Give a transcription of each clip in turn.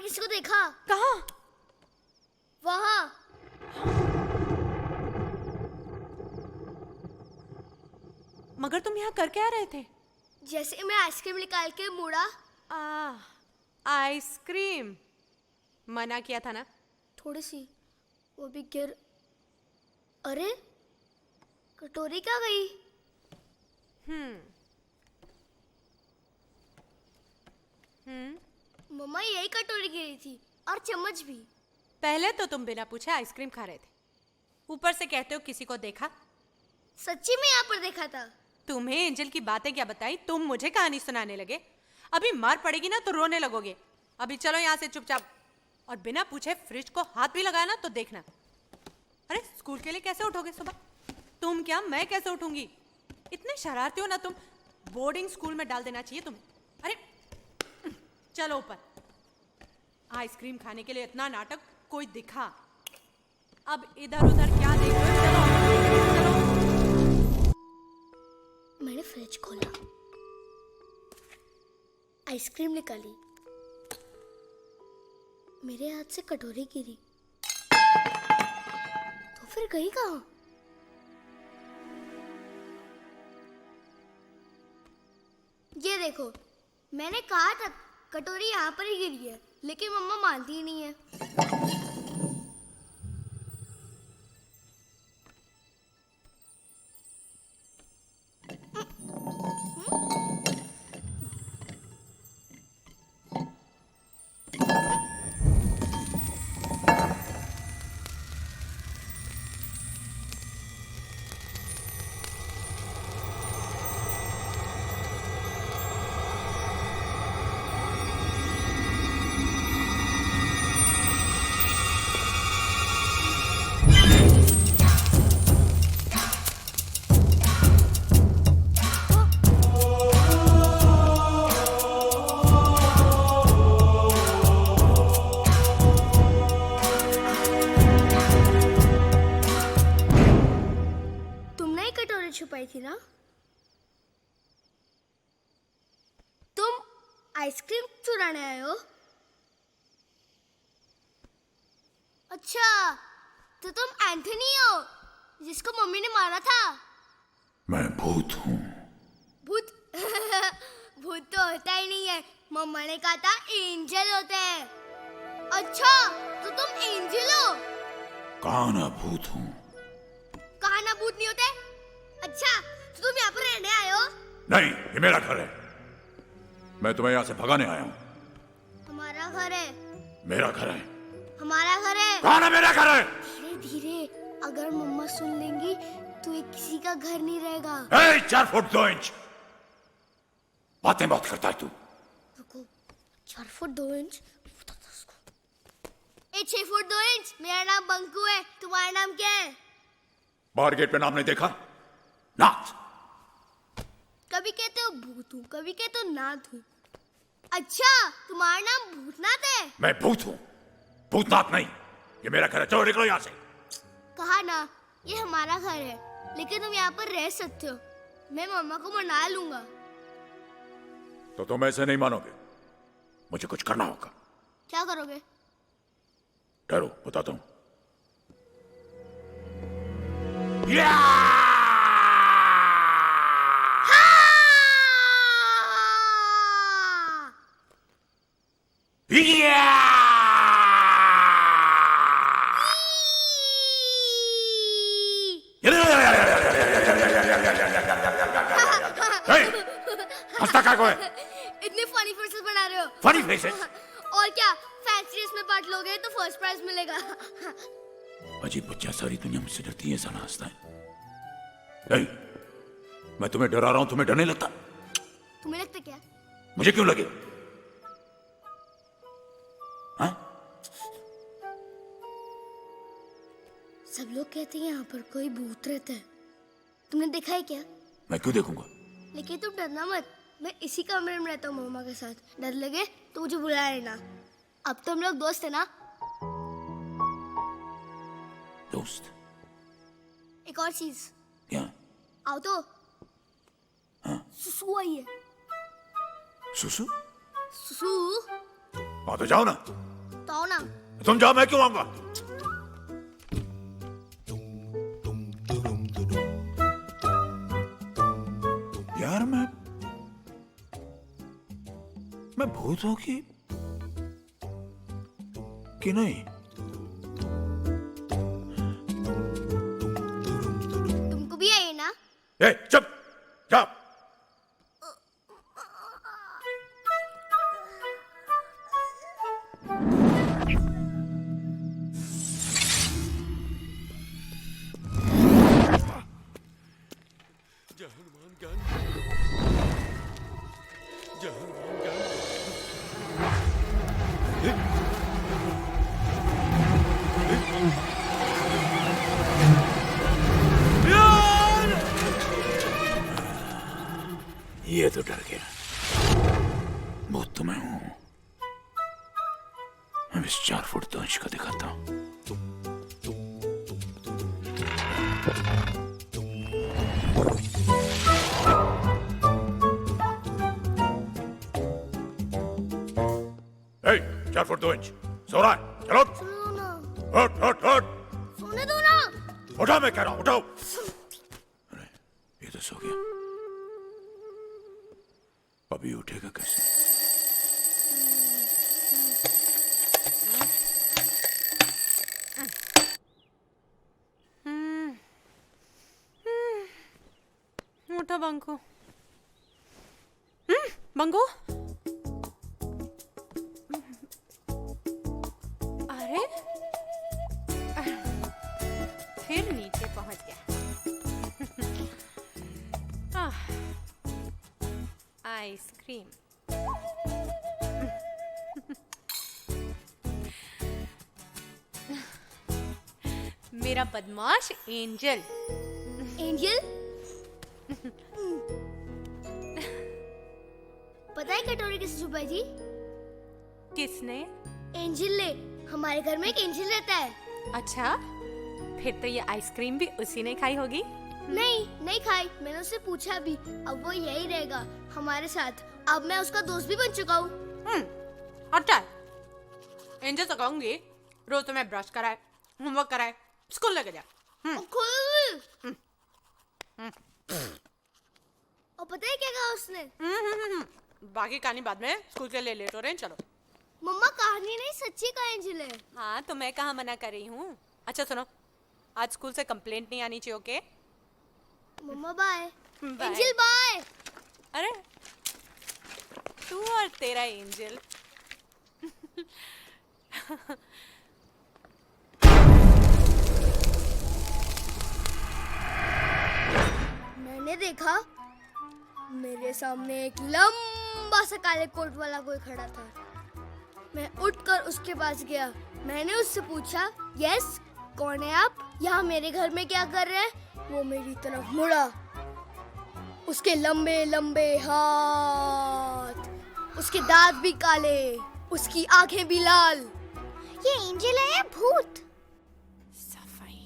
पर किसी को देखा। कहाँ? वहाँ। मगर तुम यहाँ कर क्या रहे थे? जैसे मैं आइसक्रीम निकाल के मुड़ा। आइसक्रीम मना किया था ना? थोड़ी सी, वो भी गिर। अरे कटोरी कहाँ गई? मम्मा यही कटोरी गिरी थी और चम्मच भी। पहले तो तुम बिना पूछे आइसक्रीम खा रहे थे, ऊपर से कहते हो किसी को देखा। सच्ची में यहाँ पर देखा था। तुम्हें एंजल की बातें क्या बताई, तुम मुझे कहानी सुनाने लगे। अभी मार पड़ेगी ना तो रोने लगोगे। अभी चलो यहाँ से चुपचाप। और बिना पूछे फ्रिज को हाथ भी लगाया ना तो देखना। अरे स्कूल के लिए कैसे उठोगे सुबह? तुम क्या, मैं कैसे उठूंगी? इतने शरारती हो ना तुम। बोर्डिंग स्कूल में डाल देना चाहिए तुम्हें। अरे चलो ऊपर। आइसक्रीम खाने के लिए इतना नाटक, कोई दिखा। अब इधर उधर क्या देख रहे हो? चलो चलो। मैंने फ्रिज खोला, आइसक्रीम निकाली, मेरे हाथ से कटोरी गिरी, तो फिर गई कहाँ? ये देखो, मैंने कहा था कटोरी यहाँ पर ही गिरी है, लेकिन मम्मा मानती ही नहीं है। छुपाई थी ना? तुम आइसक्रीम चुराने आए हो? अच्छा, तो तुम एंथनी हो जिसको मम्मी ने मारा था? मैं भूत हूँ। भूत? भूत तो होता ही नहीं है, मम्मा ने कहा था एंजल होते हैं। अच्छा, तो तुम एंजल हो? कहाँ ना भूत हूँ। कहाँ ना भूत नहीं होते? अच्छा, तो तुम यहाँ पर रहने आए हो? नहीं, ये मेरा घर है। मैं तुम्हें यहाँ से भगाने आया हूँ। हमारा घर है। मेरा घर है। हमारा घर है। कहाँ ना मेरा घर है? धीरे धीरे, अगर मम्मा सुन लेंगी तो ये किसी का घर नहीं रहेगा। 4 फुट 2 इंच। बातें बहुत करता है तू। रुको, 4 फुट 2 इंच? 6 foot 2 inch. मेरा नाम बंकू है, तुम्हारा नाम क्या है? बाहर गेट पे नाम नहीं देखा? नाथ। कभी कहते हो भूत हूँ, कभी कहते हो नाथ हूँ। अच्छा, तुम्हारा नाम भूतनाथ है? मैं भूत हूँ, भूतनाथ नहीं। ये मेरा घर है, चलो निकलो यहाँ से। कहा ना, ये हमारा घर है, लेकिन तुम यहाँ पर रह सकते हो। मैं मम्मा को मना लूंगा। तो तुम ऐसे नहीं मानोगे, मुझे कुछ करना होगा। क्या करोगे? ठहरो, बताता हूँ। हंसता क्या है? इतने फनी फेसेस बना रहे हो। Funny faces? और क्या, फैंसी रेस में पार्ट लोगे तो फर्स्ट प्राइज मिलेगा। अजीब बच्चा, सारी दुनिया मुझसे डरती है, ऐसा ना हंसता है। मैं तुम्हें डरा रहा हूं, तुम्हें डर नहीं लगता? तुम्हें लगता क्या? मुझे क्यों लगे? हाँ? सब लोग कहते हैं यहाँ पर कोई भूत रहता है। तुमने देखा है क्या? मैं क्यों देखूंगा? लेकिन तुम डरना मत, मैं इसी कमरे में रहता हूँ मम्मा के साथ। डर लगे तो मुझे बुला लेना। अब तो हम लोग दोस्त है ना? दोस्त? एक और चीज। क्या? आओ तो। हाँ? सुसु आई है। सुसु? सुसु? हाँ तो जाओ ना। तुम जाओ, मैं क्यों आऊंगा? यार मैं भूत हूं कि नहीं? तुमको भी आई ना? ए, चुप, जा। ये तो डर गया। भूत तो मैं हूं। मैं इस 4 फुट तो अंश का दिखाता हूं। ए, 4 फुट 2 इंच सो रहा है? चलो सुनो ना, हट हट हट। सोने दो ना। उठा, मैं कह रहा हूं, उठाओ। अरे ये तो सो गया। अभी उठेगा कैसे? उठो बंकू। बंकू, अरे फिर नीचे पहुंच गया। आइसक्रीम। मेरा बदमाश एंजल। एंजल? पता है कटोरी किसने छुपाई थी? किसने? एंजल ने। हमारे घर में एक एंजल रहता है। अच्छा, फिर तो ये आइसक्रीम भी उसी ने खाई होगी। नहीं खाई। मैंने उससे पूछा भी। अब वो यही रहेगा हमारे साथ। अब मैं उसका दोस्त भी बन चुका हूँ। अच्छा, एंजल से कहूंगी रोज तुम्हें ब्रश कराए, होमवर्क कराए, स्कूल लेके जा। और पता है क्या कहा उसने? बाकी कहानी बाद में, स्कूल के लिए लेट हो रहे हैं, चलो। मम्मा कहानी नहीं, सच्ची का एंजल है। हाँ, तो मैं कहाँ मना कर रही हूँ। अच्छा सुनो, आज स्कूल से कंप्लेंट नहीं आनी चाहिए, okay? Mamma bye. Bye. Angel bye. अरे तू और तेरा एंजल। मैंने देखा मेरे सामने एक लंबा सा काले कोट वाला कोई खड़ा था। मैं उठकर उसके पास गया। मैंने उससे पूछा, यस कौन है आप? यहाँ मेरे घर में क्या कर रहे हैं? वो मेरी तरफ मुड़ा। उसके लंबे लंबे हाथ, उसके दांत भी काले, उसकी आंखें भी लाल। ये एंजल है या भूत? सफाई।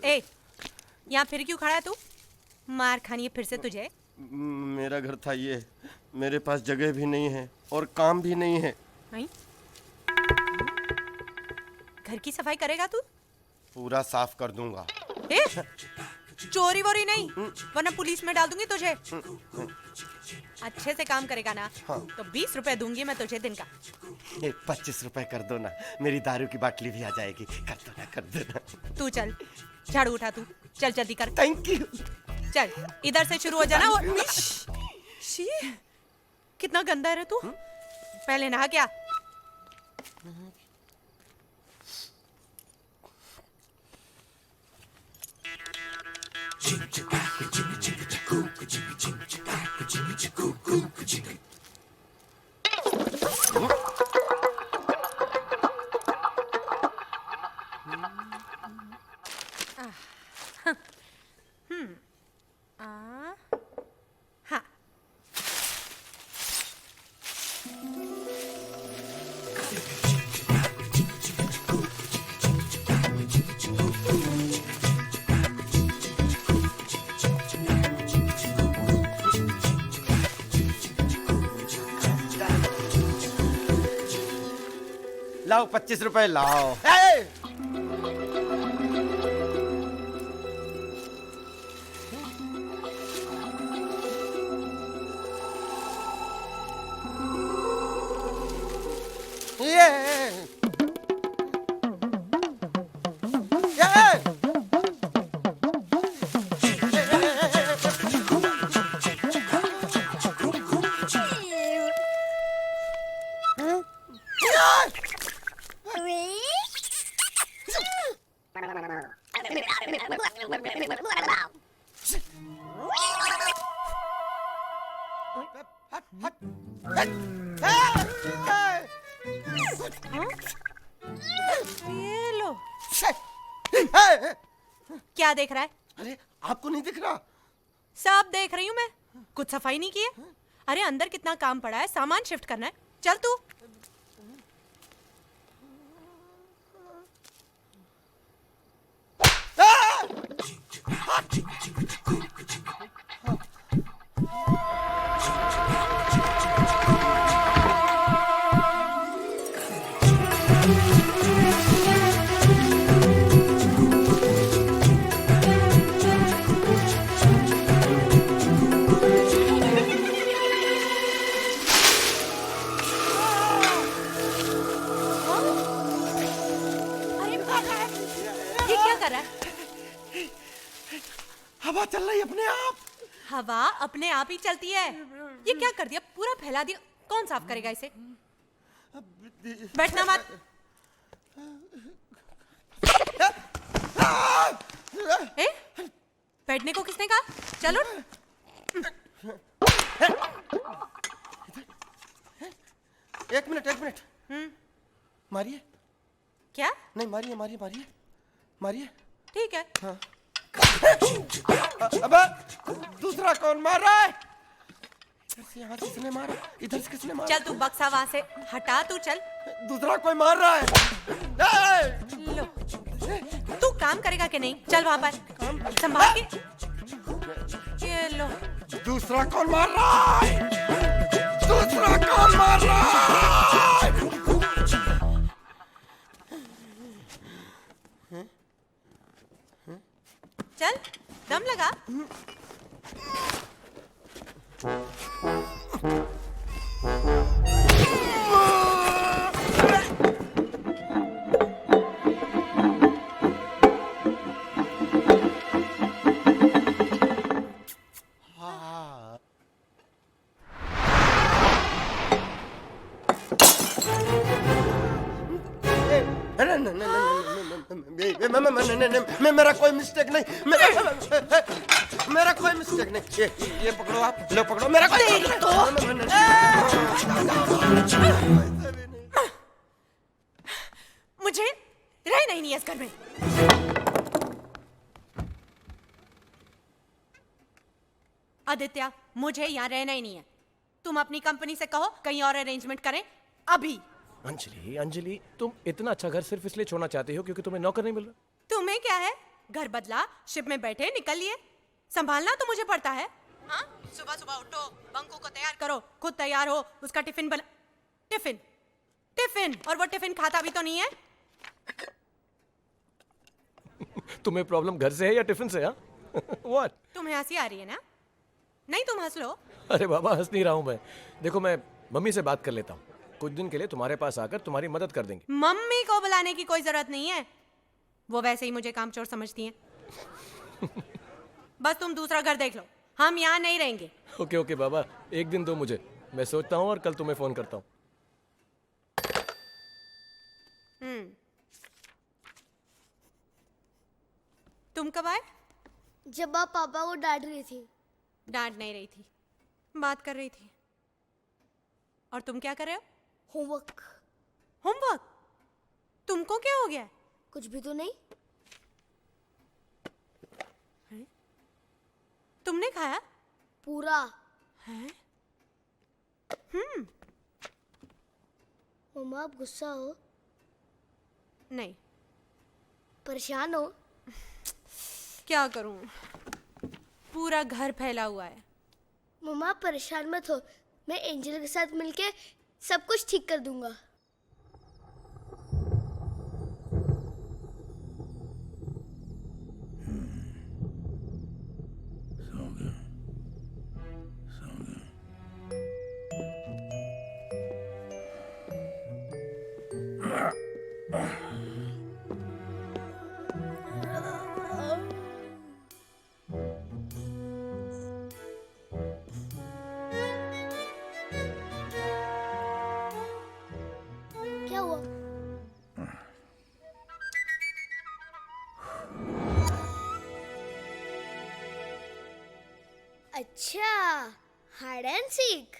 ए, यहाँ फिर क्यों खड़ा है तू? मार खानी है फिर से तुझे। मेरा घर था ये। मेरे पास जगह भी नहीं है और काम भी नहीं है। नहीं? घर की सफाई करेगा तू? पूरा साफ कर दूंगा। ए, चोरी वोरी नहीं, वरना पुलिस में डाल दूंगी तुझे। अच्छे से काम करेगा ना? हाँ। तो 20 रुपए दूंगी मैं तुझे दिन का। 25 रुपए कर दो ना, मेरी दारू की बाटली भी आ जाएगी। कर दो ना। तू चल, झाड़ू उठा तू, चल जल्दी कर। Thank you. चल इधर से शुरू हो जाना। और शी, कितना गंदा है रे तू। पहले नहा क्या? हाँ। लाओ 25 रुपए लाओ। ए! ये लो। क्या देख रहा है? अरे आपको नहीं दिख रहा? सब देख रही हूँ मैं। कुछ सफाई नहीं की है? अरे अंदर कितना काम पड़ा है, सामान शिफ्ट करना है। चल तू। ये क्या कर रहा है? हवा चल रही अपने आप। हवा अपने आप ही चलती है। ये क्या कर दिया? पूरा फैला दिया। कौन साफ करेगा इसे? बैठना मत। ए? बैठने को किसने कहा? चलो। एक मिनट। मारिए। क्या? नहीं मारिए। ठीक है। हाँ। अबे दूसरा कौन मार रहा है? इधर से यहाँ किसने मारा? इधर से किसने मारा? चल तू बक्सा वहां से हटा। तू चल। दूसरा कोई मार रहा है। लो। तू काम करेगा कि नहीं? चल वहां पर संभाल के। ये लो। दूसरा कौन मार रहा है? दूसरा कौन मार रहा है? चल दम लगा। मेरा कोई मिस्टेक नहीं। मेरा कोई मिस्टेक नहीं। ये पकड़ो आप। लो पकड़ो। मेरा कोई मुझे रहना ही नहीं है इस घर में। आदित्य, मुझे यहाँ रहना ही नहीं है। तुम अपनी कंपनी से कहो कहीं और अरेंजमेंट करें अभी। अंजलि तुम इतना अच्छा घर सिर्फ इसलिए छोड़ना चाहती हो क्योंकि तुम्हें नौकर नहीं मिल रहा? तुम्हें क्या है? घर बदला, शिप में बैठे निकलिए। संभालना तो मुझे पड़ता है। हाँ? सुबह सुबह उठो, बंकू को तैयार करो, खुद तैयार हो, उसका टिफिन बना। टिफिन और वो टिफिन खाता भी तो नहीं है। तुम्हें प्रॉब्लम घर से है या टिफिन से? व्हाट? तुम्हें हंसी आ रही है ना? नहीं, तुम हंस लो। अरे बाबा हंस नहीं रहा हूं मैं। देखो मैं मम्मी से बात कर लेता हूँ, कुछ दिन के लिए तुम्हारे पास आकर तुम्हारी मदद कर देंगे। मम्मी को बुलाने की कोई जरूरत नहीं है, वो वैसे ही मुझे कामचोर समझती हैं। बस तुम दूसरा घर देख लो, हम यहाँ नहीं रहेंगे। ओके बाबा, एक दिन दो मुझे, मैं सोचता हूँ और कल तुम्हें फोन करता हूँ। तुम कब आए? जब आप पापा को डांट रही थी। डांट नहीं रही थी, बात कर रही थी। और तुम क्या कर रहे हो? होमवर्क? तुमको क्या हो गया? कुछ भी तो नहीं। तुमने खाया? पूरा। हैं? मम्मा आप गुस्सा हो, नहीं, परेशान हो? क्या करूं, पूरा घर फैला हुआ है। मम्मा आप परेशान मत हो, मैं एंजल के साथ मिलके सब कुछ ठीक कर दूंगा। सो गया, सो गया। क्या हुआ? अच्छा, हाइड एंड सीक।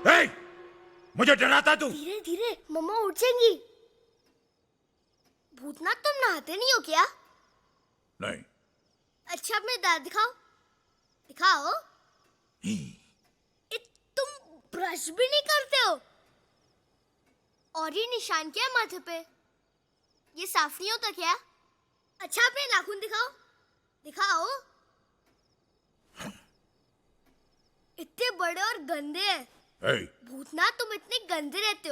ए, मुझे डराता तू। धीरे धीरे, मम्मा उठ जाएंगी। भूतनाथ तुम नहाते नहीं हो क्या? नहीं। अच्छा अपने दांत दिखाओ, दिखाओ। तुम ब्रश भी नहीं करते हो, और ये निशान क्या है माथे पे? ये साफ नहीं होता क्या? अच्छा अपने नाखून दिखाओ, दिखाओ। इतने बड़े और गंदे हैं। ए, भूतनाथ तुम इतने गंदे रहते हो।